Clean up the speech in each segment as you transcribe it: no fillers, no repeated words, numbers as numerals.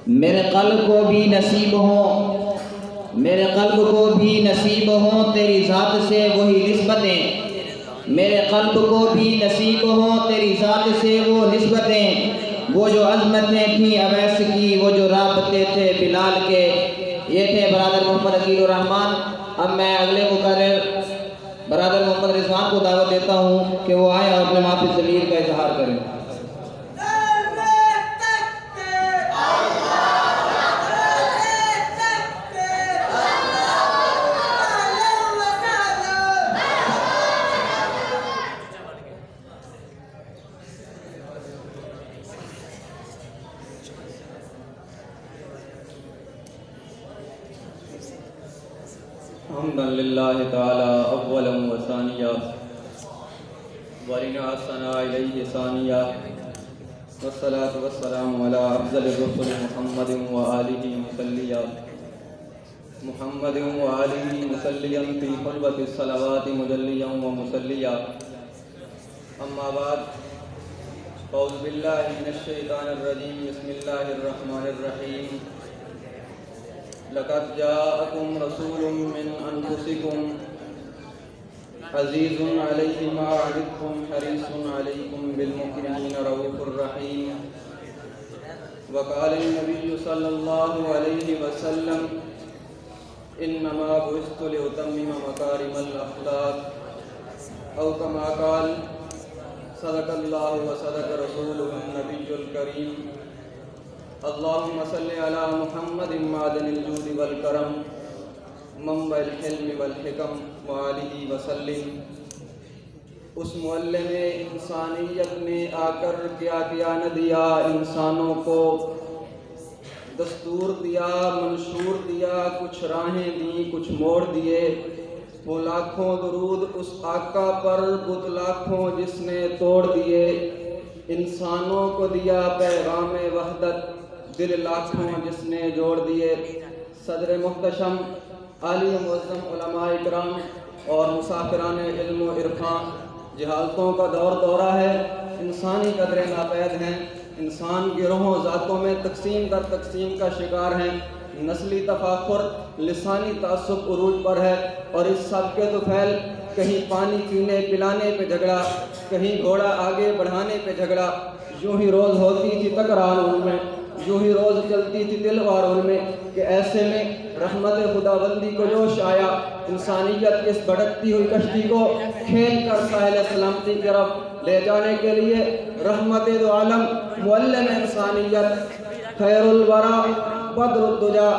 میرے قلب کو بھی نصیب ہوں، میرے قلب کو بھی نصیب ہوں تیری ذات سے وہی نسبتیں، میرے قلب کو بھی نصیب ہوں تیری ذات سے وہ نسبتیں، وہ جو عظمتیں تھیں اویس کی، وہ جو رابطے تھے بلال کے۔ یہ تھے برادر محمد عقیل الرحمن۔ اب میں اگلے مقرر برادر محمد رضوان کو دعوت دیتا ہوں کہ وہ آئیں اور اپنے معافی ضمیر کا اظہار کریں۔ حمدا للہ تعالی اولا و ثانیہ ولنا ثناء الیہ ثانیہ والصلاة والسلام علی افضل الرسل محمد و آلہ مسلیہ محمد و آلہ مسلیہ فی خلوۃ الصلوات مجلیہ و مسلیہ۔ اما بعد، اعوذ باللہ من الشیطان الرجیم، بسم اللہ الرحمن الرحیم۔ لقد جاءکم رسول من انفسکم عزیز علیہ ما عنتم حریص علیکم بالمؤمنین رؤوف الرحیم۔ وقال النبی صلی اللہ علیہ وسلم انما بعثت لأتمم مکارم الاخلاق، او کما قال صدق اللہ وصدق رسولہ النبی الکریم۔ اللہم صلی علی محمد معدن الجود والکرم منبع الحلم والحکم وآلہ وسلم۔ اس معلم انسانیت نے آ کر کیا نہ دیا، انسانوں کو دستور دیا، منشور دیا، کچھ راہیں دیں، کچھ موڑ دیے۔ وہ لاکھوں درود اس آقا پر، بت لاکھوں جس نے توڑ دیے۔ انسانوں کو دیا پیغام وحدت، دل لاکھوں جس نے جوڑ دیے۔ صدر محتشم، عالی معظم علماء اکرام اور مسافران علم و عرفان، جہالتوں کا دورہ ہے، انسانی قدریں ناپید ہیں، انسان گروہوں ذاتوں میں تقسیم در تقسیم کا شکار ہیں، نسلی تفاخر، لسانی تعصب عروج پر ہے، اور اس سب کے طفیل کہیں پانی پینے پلانے پہ جھگڑا، کہیں گھوڑا آگے بڑھانے پہ جھگڑا۔ یوں ہی روز ہوتی تھی تکرار ان میں، یوں ہی روز چلتی تھی تلوار ان میں، کہ ایسے میں رحمت خداوندی کو جوش آیا، انسانیت کی اس بھٹکتی ہوئی کشتی کو کھینچ کر ساحل سلامتی کی طرف لے جانے کے لیے رحمت دو عالم، معلم انسانیت، خیر الورا، بدر الدجا،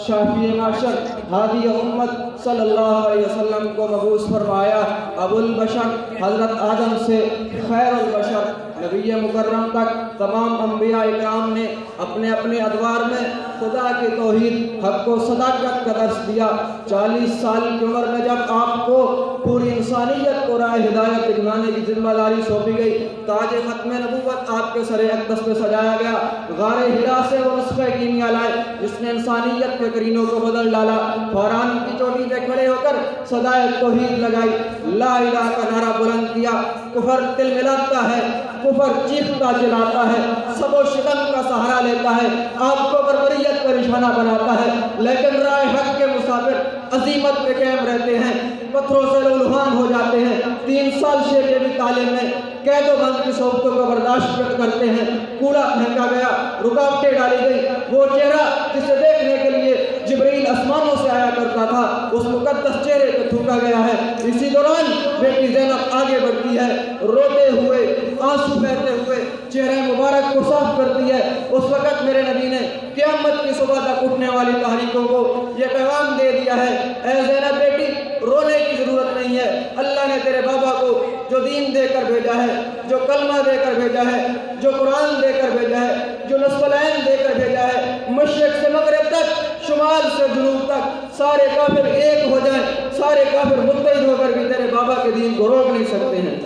شافی معاشر، ہادی امت صلی اللہ علیہ وسلم کو مبعوث فرمایا۔ ابو البشر حضرت آدم سے خیر البشر نبی مکرم تک تمام انبیاء اکرام نے اپنے اپنے ادوار میں خدا کی توحید، حق و صداقت کا درس دیا۔ 40 سال کی عمر میں جب آپ کو پوری انسانیت کو راہ ہدایت دکھلانے کی ذمہ داری سونپی گئی، تاج ختم نبوت آپ کے سر اقدس پہ سجایا گیا۔ غار ہرا سے وہ نسخہ کیمیا لائے جس نے انسانیت کے کرینوں کو بدل ڈالا۔ فوران کی چوٹی پہ کھڑے ہو کر صدائے توحید لگائی، لا الہ کا نعرہ بلند کیا۔ کفر دل ملاتا ہے، کفر چیختا چلاتا ہے، سب و شتم کا سہارا لیتا ہے، آپ کو بربریت کا نشانہ بناتا ہے، لیکن راہ حق کے مسافر عظیمت پہ قائم رہتے ہیں، پتھروں سے لہلوان ہو جاتے ہیں۔ 3 سال شیخ ابی طالب میں قید و بند کی صحبتوں کو برداشت کرتے ہیں، کوڑا پھینکا گیا، رکاوٹیں ڈالی گئی۔ وہ چہرہ جسے دیکھنے کے لیے جبرائیل آسمانوں سے آیا کرتا تھا، اس مقدس چہرے پہ تھوکا گیا ہے۔ اسی دوران بیٹی زینب آگے بڑھتی ہے، روتے ہوئے، آنسو بہتے ہوئے چہرہ مبارک کو صاف کرتی ہے۔ اس وقت میرے نبی نے قیامت کی صبح تک اٹھنے والی تحریکوں کو یہ پیغام دے دیا ہے، اے زینب بیٹی، رونے کی ضرورت نہیں ہے۔ اللہ نے تیرے بابا کو جو دین دے کر بھیجا ہے، جو کلمہ دے کر بھیجا ہے، جو قرآن دے کر بھیجا ہے، جو نصف العین دے کر بھیجا ہے، مشرق سے مغرب تک، شمال سے جنوب تک سارے کافر ایک ہو جائیں، سارے کافر متحد ہو کر بھی تیرے بابا کے دین کو روک نہیں سکتے ہیں۔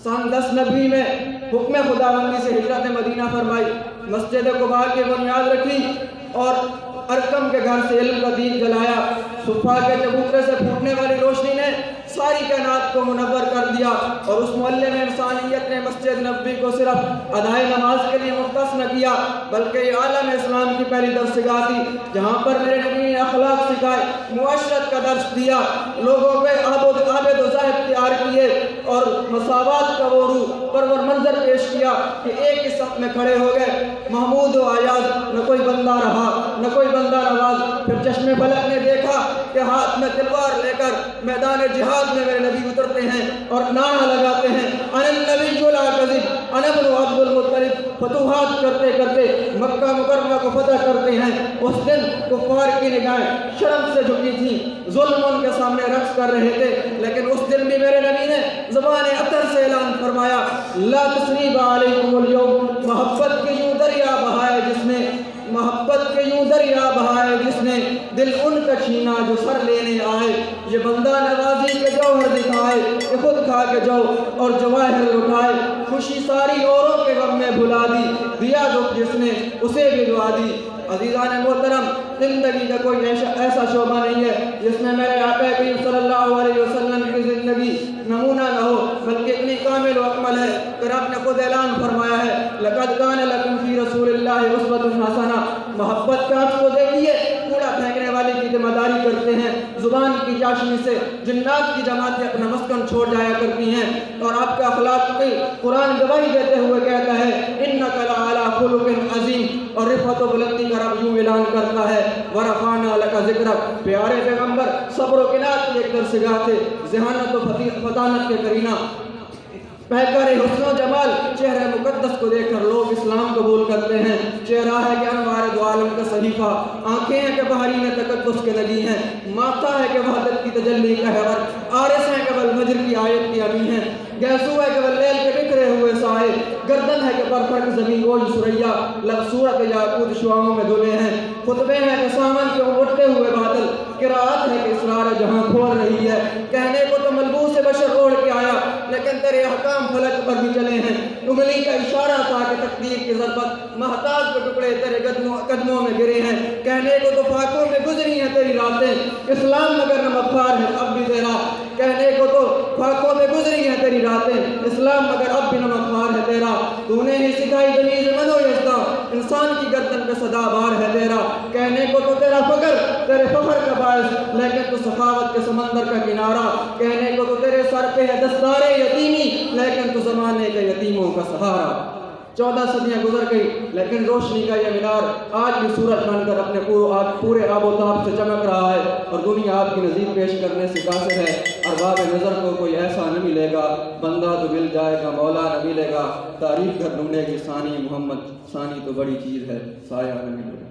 سن 1090 میں حکم خداوندی سے ہجرت مدینہ فرمائی، مسجد قباء کی بنیاد رکھی اور ارقم کے گھر سے علم کا دین جلایا، صفا کے چبوترے سے پھوٹنے والی روشنی نے ساری کائنات کو منور کر دیا، اور اس معلم انسانیت نے مسجد نبوی کو صرف ادائے نماز کے لیے مختص نہ کیا، بلکہ یہ عالم اسلام کی پہلی درسگاہ تھی جہاں پر میرے نبی نے اخلاق سکھائے، معاشرت کا درس دیا، لوگوں پہ عابد و زاہد تیار کیے، اور مساوات کا وہ روح پرور منظر پیش کیا کہ ایک ہی صف میں کھڑے ہو گئے، محمود و آیاز، نہ کوئی بندہ رہا نہ کوئی بندہ نواز۔ پھر چشم فلک نے دیکھا کہ ہاتھ میں تلوار لے کر میدان جہاد میں میرے نبی اترتے ہیں اور نعرہ لگاتے ہیں، انا النبی لا کذب، انا ابن عبد المطلب۔ فتوحات کرتے کرتے مکہ مکرمہ کو فتح کرتے ہیں۔ اس دن کفار کی نگاہیں شرم سے جھکی تھیں، ظلم ان کے سامنے رقص کر رہے تھے، لیکن اس دن بھی میرے نبی نے زبان عطر سے اعلان فرمایا، لا تثریب علیکم اليوم، محبت کے یوں دریا بہائے جس نے، محبت کے یوں دریا بہائے جس نے، دل ان کا چھینا جو سر لینے آئے، یہ بندہ نوازی کے جوہر دکھائے کہ خود کھا کے جو اور جواہر لٹائے، خوشی ساری اوروں کے غم میں بھلا دی، دیا دکھ جس نے اسے بھی دعا دی۔ عزیزان محترم، زندگی کا کوئی ایسا شعبہ نہیں ہے جس میں میرے آقا کریم صلی اللہ علیہ وسلم کی زندگی نمونہ نہ ہو، بلکہ اتنی کامل و اکمل ہے کہ رب نے خود اعلان فرمایا ہے، لَقَدْ كَانَ لَكُمْ فِي رَسُولِ اللَّهِ أُسْوَةٌ حَسَنَةٌ۔ محبت کا آپ کو دیکھیے، کوڑا پھینکنے والے کی ذمہ داری کرتے ہیں، زبان کی چاشنی سے جنات کی جماعتیں اپنا مسکن چھوڑ جایا کرتی ہیں، اور آپ کے اخلاق کی قرآن گواہی دیتے ہوئے کہتا ہے، إِنَّكَ لَعَلَىٰ خُلُقٍ عَظِيمٍ، اور رفعت و بلندی کا رب یوں اعلان کرتا ہے، وَرَفَعْنَا لَكَ ذِكْرَكَ۔ پیارے پیغمبر صبر و قناعت کی ایک درسگاہ تھے، ذہانت و فطانت کے کرینہ، پیکر حسن و جمال، چہرے مقدس کو دیکھ کر لوگ اسلام قبول کرتے ہیں، چہرہ ہے کہ انوار دو عالم کا صحیفہ، آنکھیں ہیں کہ بحری میں تقدس کے لگی ہیں، ماتھا ہے کہ وحدت کی تجلی کا حور، عارس ہیں کہ والفجر کی آیت کی امی ہیں، گیسو ہے کہ واللیل کے بکھرے ہوئے سائے، گردن ہے کہ برفق زمین گوج سریا، لبصورت یاقوت شعاؤں میں دھلے ہیں، خطبے ہیں کہ سامن کے اڑتے ہوئے بادل، قرات ہے کہ اسرار جہاں کھول رہی ہے، کہنے کو تو ملبوس بشر اوڑھ کے آیا، لیکن تیرے احکام فلک پر بھی چلے ہیں، انگلی کا اشارہ تھا کہ تقدیر کی ضربت، مہتاج کے ٹکڑے تیرے قدموں میں گرے ہیں، کہنے کو تو فاقوں میں گزری ہیں تیری راتیں، اسلام مگر نمکھار ہے اب بھی تیرا، کہنے کو تو فاقوں میں گزری ہیں تیری راتیں، اسلام مگر اب بھی نمکھار ہے تیرا، تو نے ہی سکھائی تمیز من و یزداں، انسان کی گردن پہ صدا بار ہے تیرا، کہنے کو تو تیرا فخر تیرے فخر کا باعث، لیکن تو سخاوت کے سمندر کا کنارہ، کہنے کو تو تیرے سر پہ ہے دستار یتیمی، لیکن تو زمانے کے یتیموں کا سہارا۔ 14 صدیاں گزر گئی لیکن روشنی کا یہ مینار آج بھی سورج بن کر اپنے پورے آب و تاب سے چمک رہا ہے، اور دنیا آپ کی نظیر پیش کرنے سے قاصر ہے، اور باب نظر کو کوئی ایسا نہ ملے گا، بندہ تو مل جائے گا مولا نہ ملے گا، تعریف کر ڈھونڈے گی ثانی محمد، ثانی تو بڑی چیز ہے، سایہ نہ ملے گا۔